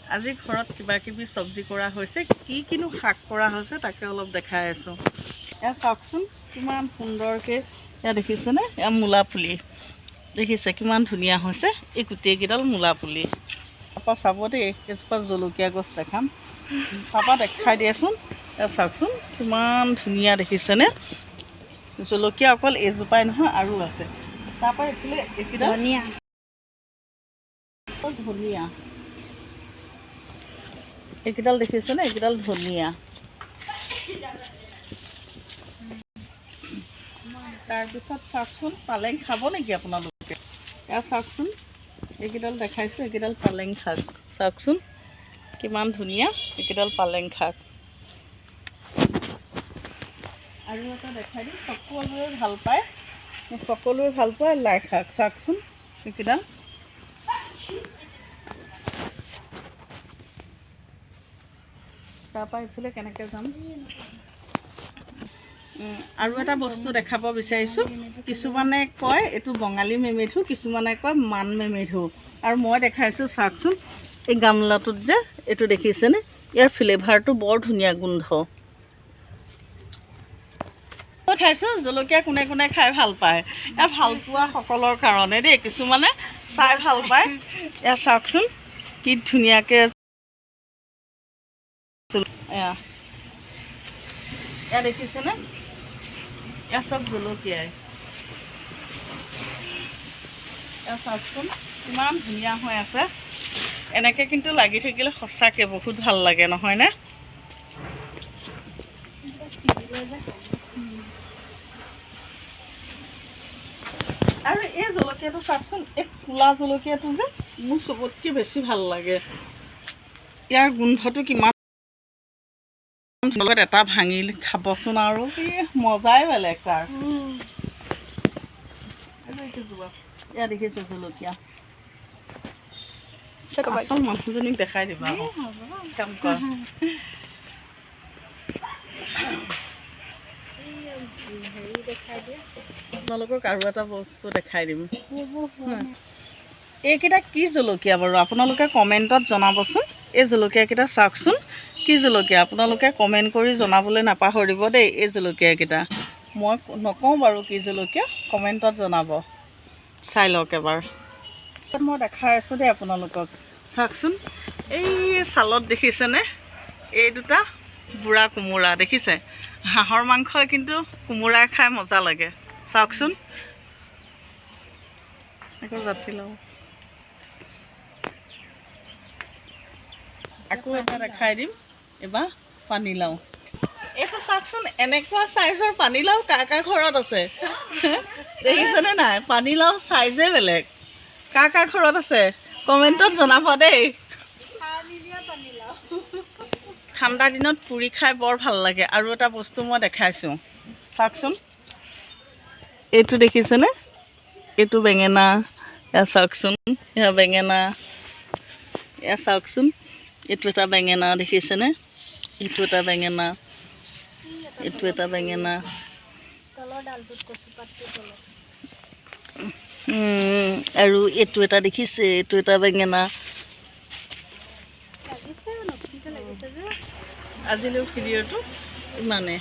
আজি ঘৰত কিবা কিবি চব্জি কৰা হৈছে কি কিনো শাক কৰা হৈছে তাকে অলপ দেখাই আছোঁ এয়া চাওকচোন কিমান সুন্দৰকৈ এয়া দেখিছেনে এয়া মূলা পুলি দেখিছে কিমান ধুনীয়া হৈছে এই গোটেইকেইডাল মূলা পুলি তাৰপৰা চাব দেই এজোপা জলকীয়া গছ দেখাম তাৰপৰা দেখাই দিয়াচোন এয়া চাওকচোন কিমান ধুনীয়া দেখিছেনে জলকীয়া অকল এজোপাই নহয় আৰু আছে তাৰপৰা এইফালে এইকেইডাল ধনিয়া ধনিয়া এইকেইডাল দেখিছেনে এইকেইডাল ধনিয়া তাৰপিছত চাওকচোন পালেং খাব নেকি আপোনালোকে এয়া চাওকচোন এইকেইডাল দেখাইছোঁ এইকেইডাল পালেং শাক চাওকচোন কিমান ধুনীয়া এইকেইডাল পালেং শাক আৰু এটা দেখাই দিম সকলোৱে ভাল পায় লাই শাক চাওকচোন এইকেইডাল তাৰপৰা এইফালে কেনেকৈ যাম আৰু এটা বস্তু দেখাব বিচাৰিছোঁ কিছুমানে কয় এইটো বঙালী মেমেধু কিছুমানে কয় মান মেমেধু আৰু মই দেখাইছোঁ চাওকচোন এই গামলাটোত যে এইটো দেখিছেনে ইয়াৰ ফ্লেভাৰটো বৰ ধুনীয়া গোন্ধ খাইছোঁ জলকীয়া কোনে কোনে খাই ভাল পায় এয়া ভাল পোৱা সকলৰ কাৰণে দেই কিছুমানে চাই ভাল পায় এয়া চাওকচোন কি ধুনীয়াকৈ এয়া দেখিছেনে এয়া চব জলকীয়াই এয়া চাওকচোন কিমান ধুনীয়া হৈ আছে এনেকৈ কিন্তু লাগি থাকিলে সঁচাকৈ বহুত ভাল লাগে নহয়নে আৰু এই জলকীয়াটো চাওকচোন এই ক'লা জলকীয়াটো যে মোৰ চবতকৈ বেছি ভাল লাগে ইয়াৰ গোন্ধটো কিমান লগত এটা ভাঙি খাবচোন আৰু কি মজাই বেলেগ তাৰ এয়া দেখিছে জলকীয়া আচল মানুহজনীক দেখাই দিবা কাম কৰা আপোনালোকক আৰু এটা বস্তু দেখাই দিম এইকেইটা কি জলকীয়া বাৰু আপোনালোকে কমেণ্টত জনাবচোন এই জলকীয়াকেইটা চাওকচোন কি জলকীয়া আপোনালোকে কমেণ্ট কৰি জনাবলৈ নাপাহৰিব দেই এই জলকীয়াকেইটা মই নকওঁ বাৰু কি জলকীয়া কমেণ্টত জনাব চাই লওক এবাৰ মই দেখাই আছোঁ দেই আপোনালোকক চাওকচোন এই ছালত দেখিছেনে এই দুটা বুঢ়া কোমোৰা দেখিছে হাঁহৰ মাংসই কিন্তু কোমোৰা খাই মজা লাগে চাওকচোন আকৌ জাতি লওঁ আকৌ এটা দেখাই দিম এবাৰ পানীলাও এইটো চাওকচোন এনেকুৱা চাইজৰ পানীলাও কাৰ কাৰ ঘৰত আছে দেখিছেনে নাই পানীলাও চাইজে বেলেগ কাৰ কাৰ ঘৰত আছে কমেণ্টত জনাব দেই ঠাণ্ডা দিনত পুৰি খাই বৰ ভাল লাগে আৰু এটা বস্তু মই দেখাইছোঁ চাওকচোন এইটো দেখিছেনে এইটো বেঙেনা এয়া চাওকচোন এয়া বেঙেনা এয়া চাওকচোন এইটো এটা বেঙেনা দেখিছেনে এইটো এটা বেঙেনা এইটো এটা বেঙেনা আৰু এইটো এটা দেখিছে এইটো এটা বেঙেনা আজিলৈ ভিডিঅ'টো ইমানে